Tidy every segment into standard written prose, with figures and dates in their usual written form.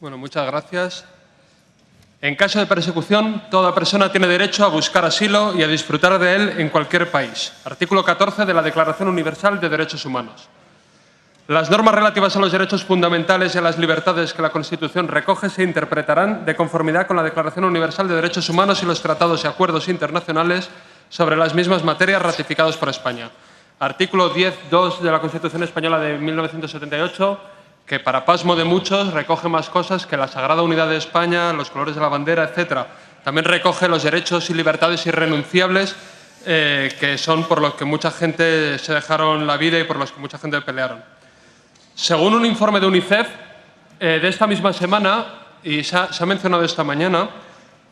Bueno, muchas gracias. En caso de persecución, toda persona tiene derecho a buscar asilo y a disfrutar de él en cualquier país. Artículo 14 de la Declaración Universal de Derechos Humanos. Las normas relativas a los derechos fundamentales y a las libertades que la Constitución recoge se interpretarán de conformidad con la Declaración Universal de Derechos Humanos y los tratados y acuerdos internacionales sobre las mismas materias ratificados por España. Artículo 10.2 de la Constitución Española de 1978, que para pasmo de muchos recoge más cosas que la Sagrada Unidad de España, los colores de la bandera, etc. También recoge los derechos y libertades irrenunciables que son por los que mucha gente se dejaron la vida y por los que mucha gente pelearon. Según un informe de UNICEF de esta misma semana, y se ha mencionado esta mañana,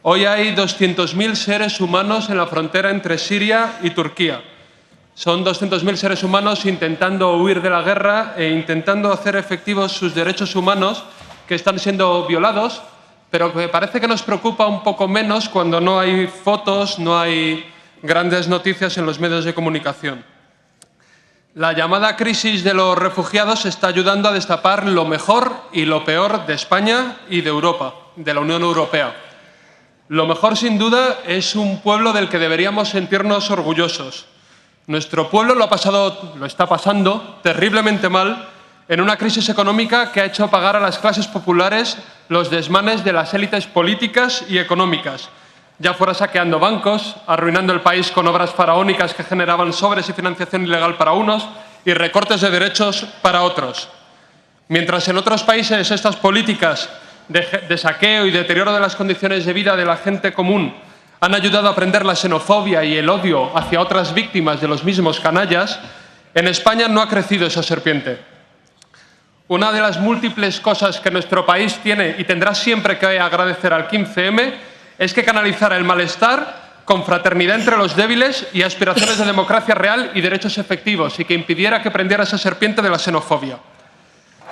hoy hay 200.000 seres humanos en la frontera entre Siria y Turquía. Son 200.000 seres humanos intentando huir de la guerra e intentando hacer efectivos sus derechos humanos que están siendo violados, pero que parece que nos preocupa un poco menos cuando no hay fotos, no hay grandes noticias en los medios de comunicación. La llamada crisis de los refugiados está ayudando a destapar lo mejor y lo peor de España y de Europa, de la Unión Europea. Lo mejor, sin duda, es un pueblo del que deberíamos sentirnos orgullosos. Nuestro pueblo lo está pasando terriblemente mal en una crisis económica que ha hecho pagar a las clases populares los desmanes de las élites políticas y económicas, ya fuera saqueando bancos, arruinando el país con obras faraónicas que generaban sobres y financiación ilegal para unos y recortes de derechos para otros. Mientras en otros países estas políticas de saqueo y deterioro de las condiciones de vida de la gente común han ayudado a aprender la xenofobia y el odio hacia otras víctimas de los mismos canallas, en España no ha crecido esa serpiente. Una de las múltiples cosas que nuestro país tiene y tendrá siempre que agradecer al 15M es que canalizara el malestar con fraternidad entre los débiles y aspiraciones de democracia real y derechos efectivos, y que impidiera que prendiera esa serpiente de la xenofobia.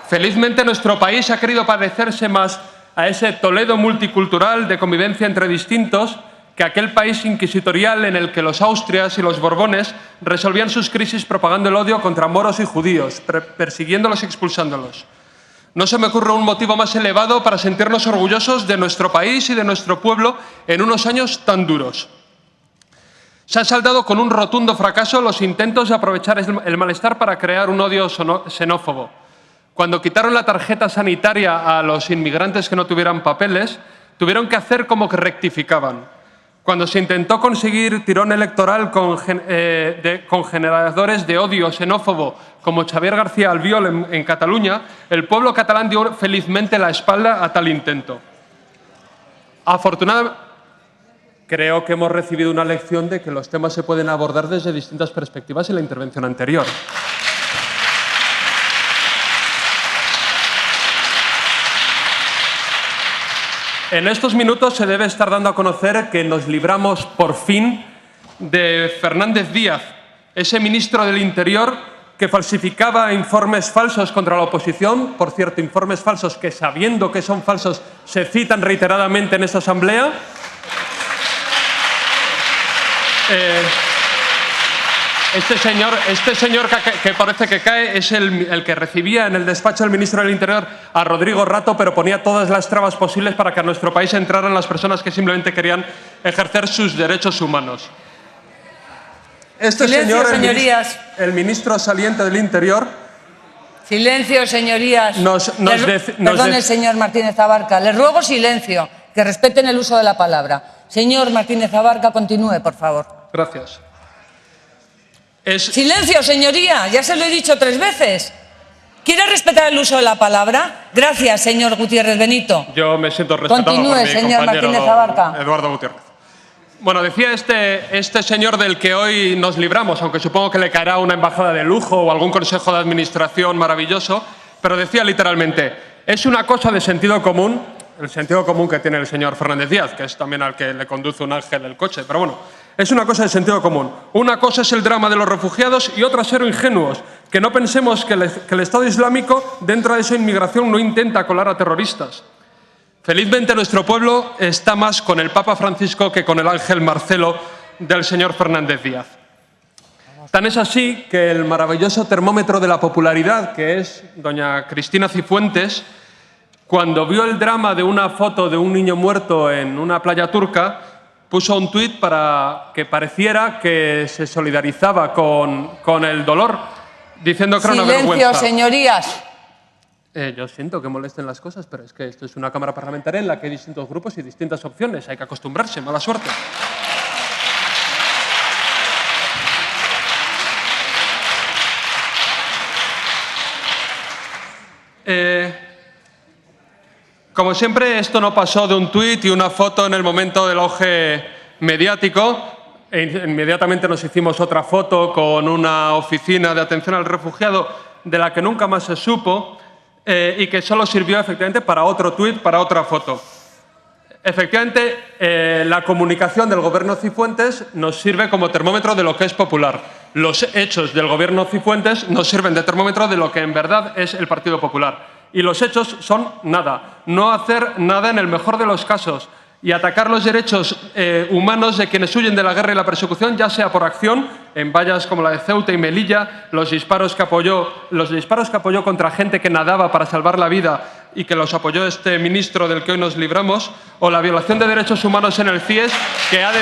Felizmente nuestro país ha querido parecerse más a ese Toledo multicultural de convivencia entre distintos que aquel país inquisitorial en el que los Austrias y los Borbones resolvían sus crisis propagando el odio contra moros y judíos, persiguiéndolos y expulsándolos. No se me ocurre un motivo más elevado para sentirnos orgullosos de nuestro país y de nuestro pueblo en unos años tan duros. Se han saldado con un rotundo fracaso los intentos de aprovechar el malestar para crear un odio xenófobo. Cuando quitaron la tarjeta sanitaria a los inmigrantes que no tuvieran papeles, tuvieron que hacer como que rectificaban. Cuando se intentó conseguir tirón electoral con generadores de odio xenófobo como Xavier García Albiol en Cataluña, el pueblo catalán dio felizmente la espalda a tal intento. Afortunadamente, creo que hemos recibido una lección de que los temas se pueden abordar desde distintas perspectivas en la intervención anterior. En estos minutos se debe estar dando a conocer que nos libramos por fin de Fernández Díaz, ese ministro del Interior que falsificaba informes falsos contra la oposición, por cierto, informes falsos que, sabiendo que son falsos, se citan reiteradamente en esta Asamblea. Este señor que parece que cae es el que recibía en el despacho del ministro del Interior a Rodrigo Rato, pero ponía todas las trabas posibles para que a nuestro país entraran las personas que simplemente querían ejercer sus derechos humanos. Silencio, señorías. El ministro saliente del Interior... Silencio, señorías. Perdone, señor Martínez Abarca. Les ruego silencio, que respeten el uso de la palabra. Señor Martínez Abarca, continúe, por favor. Gracias. Silencio, señoría. Ya se lo he dicho 3 veces. ¿Quiere respetar el uso de la palabra? Gracias, señor Gutiérrez Benito. Yo me siento respetado Continúe, por mi señor compañero Martínez Abarca. Eduardo Gutiérrez. Bueno, decía este señor del que hoy nos libramos, aunque supongo que le caerá una embajada de lujo o algún consejo de administración maravilloso, pero decía literalmente, es una cosa de sentido común, el sentido común que tiene el señor Fernández Díaz, que es también al que le conduce un ángel el coche, pero bueno, es una cosa de sentido común. Una cosa es el drama de los refugiados y otra ser ingenuos, que no pensemos que el Estado Islámico dentro de esa inmigración no intenta colar a terroristas. Felizmente nuestro pueblo está más con el Papa Francisco que con el ángel Marcelo del señor Fernández Díaz. Tan es así que el maravilloso termómetro de la popularidad, que es doña Cristina Cifuentes, cuando vio el drama de una foto de un niño muerto en una playa turca, puso un tuit para que pareciera que se solidarizaba con el dolor, diciendo que era una vergüenza. Silencio, señorías. Yo siento que molesten las cosas, pero es que esto es una Cámara Parlamentaria en la que hay distintos grupos y distintas opciones. Hay que acostumbrarse, mala suerte. Como siempre, esto no pasó de un tuit y una foto en el momento del auge mediático. Inmediatamente nos hicimos otra foto con una oficina de atención al refugiado de la que nunca más se supo y que solo sirvió efectivamente para otro tuit, para otra foto. Efectivamente, la comunicación del Gobierno Cifuentes nos sirve como termómetro de lo que es popular. Los hechos del Gobierno Cifuentes nos sirven de termómetro de lo que en verdad es el Partido Popular. Y los hechos son nada, no hacer nada en el mejor de los casos y atacar los derechos humanos de quienes huyen de la guerra y la persecución, ya sea por acción, en vallas como la de Ceuta y Melilla, los disparos que apoyó contra gente que nadaba para salvar la vida y que los apoyó este ministro del que hoy nos libramos, o la violación de derechos humanos en el CIE que ha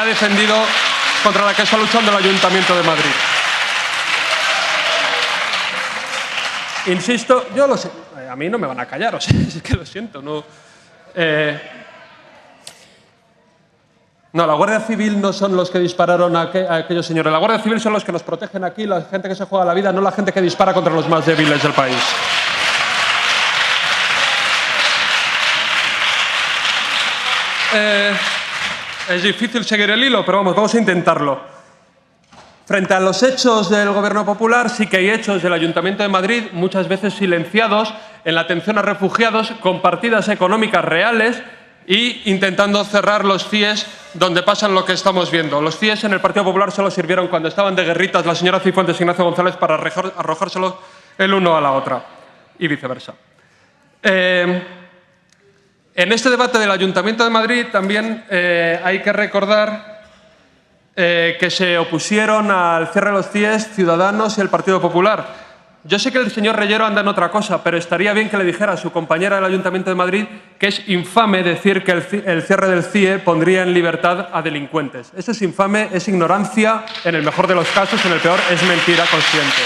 defendido, contra la que está luchando el Ayuntamiento de Madrid. Insisto, yo lo sé, a mí no me van a callar, o sea, es que lo siento, no. No, la Guardia Civil no son los que dispararon a aquellos señores. La Guardia Civil son los que nos protegen aquí, la gente que se juega la vida, no la gente que dispara contra los más débiles del país. Es difícil seguir el hilo, pero vamos a intentarlo. Frente a los hechos del Gobierno Popular, sí que hay hechos del Ayuntamiento de Madrid, muchas veces silenciados, en la atención a refugiados, con partidas económicas reales y intentando cerrar los CIEs donde pasan lo que estamos viendo. Los CIEs en el Partido Popular solo sirvieron cuando estaban de guerritas la señora Cifuentes y Ignacio González para arrojárselos el uno a la otra y viceversa. En este debate del Ayuntamiento de Madrid también hay que recordar que se opusieron al cierre de los CIEs Ciudadanos y el Partido Popular. Yo sé que el señor Reyero anda en otra cosa, pero estaría bien que le dijera a su compañera del Ayuntamiento de Madrid que es infame decir que el cierre del CIE pondría en libertad a delincuentes. Eso es infame, es ignorancia, en el mejor de los casos, en el peor es mentira consciente.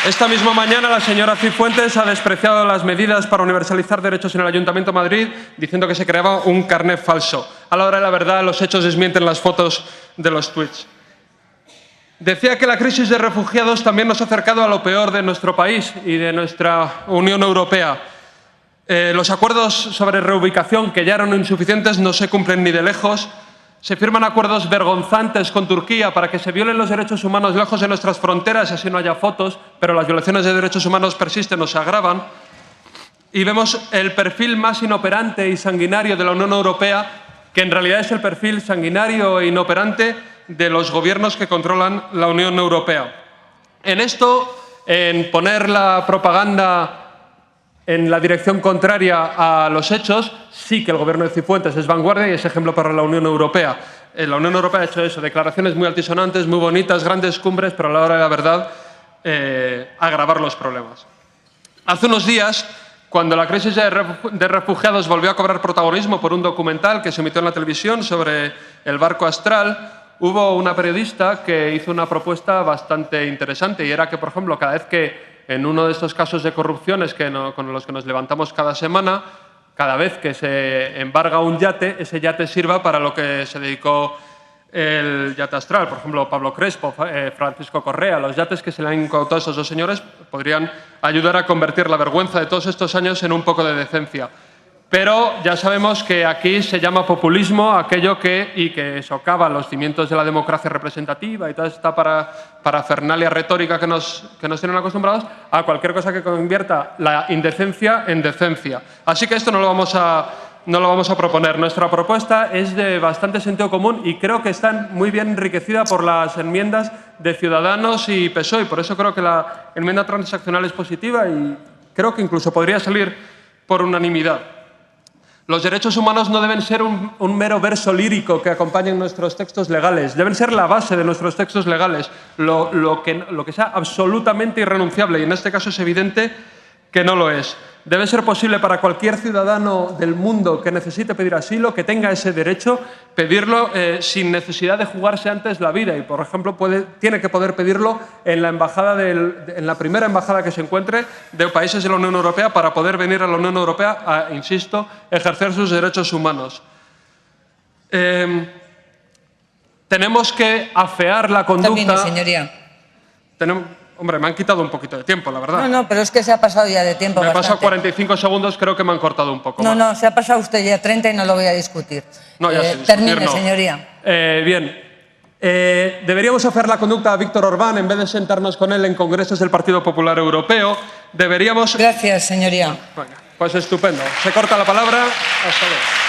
Esta misma mañana la señora Cifuentes ha despreciado las medidas para universalizar derechos en el Ayuntamiento de Madrid, diciendo que se creaba un carnet falso. A la hora de la verdad, los hechos desmienten las fotos de los tuits. Decía que la crisis de refugiados también nos ha acercado a lo peor de nuestro país y de nuestra Unión Europea. Los acuerdos sobre reubicación, que ya eran insuficientes, no se cumplen ni de lejos. Se firman acuerdos vergonzantes con Turquía para que se violen los derechos humanos lejos de nuestras fronteras y así no haya fotos, pero las violaciones de derechos humanos persisten o se agravan. Y vemos el perfil más inoperante y sanguinario de la Unión Europea, que en realidad es el perfil sanguinario e inoperante de los gobiernos que controlan la Unión Europea. En esto, en poner la propaganda en la dirección contraria a los hechos, sí que el Gobierno de Cifuentes es vanguardia y es ejemplo para la Unión Europea. La Unión Europea ha hecho eso, declaraciones muy altisonantes, muy bonitas, grandes cumbres, pero a la hora de la verdad, agravar los problemas. Hace unos días, cuando la crisis de refugiados volvió a cobrar protagonismo por un documental que se emitió en la televisión sobre el barco Astral, hubo una periodista que hizo una propuesta bastante interesante y era que, por ejemplo, cada vez que en uno de estos casos de corrupciones con los que nos levantamos cada semana, cada vez que se embarga un yate, ese yate sirva para lo que se dedicó el yate Astral. Por ejemplo, Pablo Crespo, Francisco Correa, los yates que se le han incautado a esos dos señores podrían ayudar a convertir la vergüenza de todos estos años en un poco de decencia. Pero ya sabemos que aquí se llama populismo aquello que socava los cimientos de la democracia representativa y toda esta parafernalia retórica que nos tienen acostumbrados a cualquier cosa que convierta la indecencia en decencia. Así que esto no lo vamos a proponer. Nuestra propuesta es de bastante sentido común y creo que está muy bien enriquecida por las enmiendas de Ciudadanos y PSOE. Y por eso creo que la enmienda transaccional es positiva y creo que incluso podría salir por unanimidad. Los derechos humanos no deben ser un mero verso lírico que acompañe nuestros textos legales. Deben ser la base de nuestros textos legales, lo que sea absolutamente irrenunciable. Y en este caso es evidente que no lo es. Debe ser posible para cualquier ciudadano del mundo que necesite pedir asilo, que tenga ese derecho, pedirlo sin necesidad de jugarse antes la vida. Y, por ejemplo, tiene que poder pedirlo en la primera embajada que se encuentre de países de la Unión Europea para poder venir a la Unión Europea a, insisto, ejercer sus derechos humanos. Tenemos que afear la conducta... Termine, señoría. Hombre, me han quitado un poquito de tiempo, la verdad. No, pero es que se ha pasado ya de tiempo. Me he pasado 45 segundos, creo que me han cortado un poco. No, se ha pasado usted ya 30 y no lo voy a discutir. No, ya sé, termine, señoría. Bien. Deberíamos hacer la conducta a Víctor Orbán en vez de sentarnos con él en congresos del Partido Popular Europeo. Deberíamos... Gracias, señoría. Bueno, pues estupendo. Se corta la palabra. Hasta luego.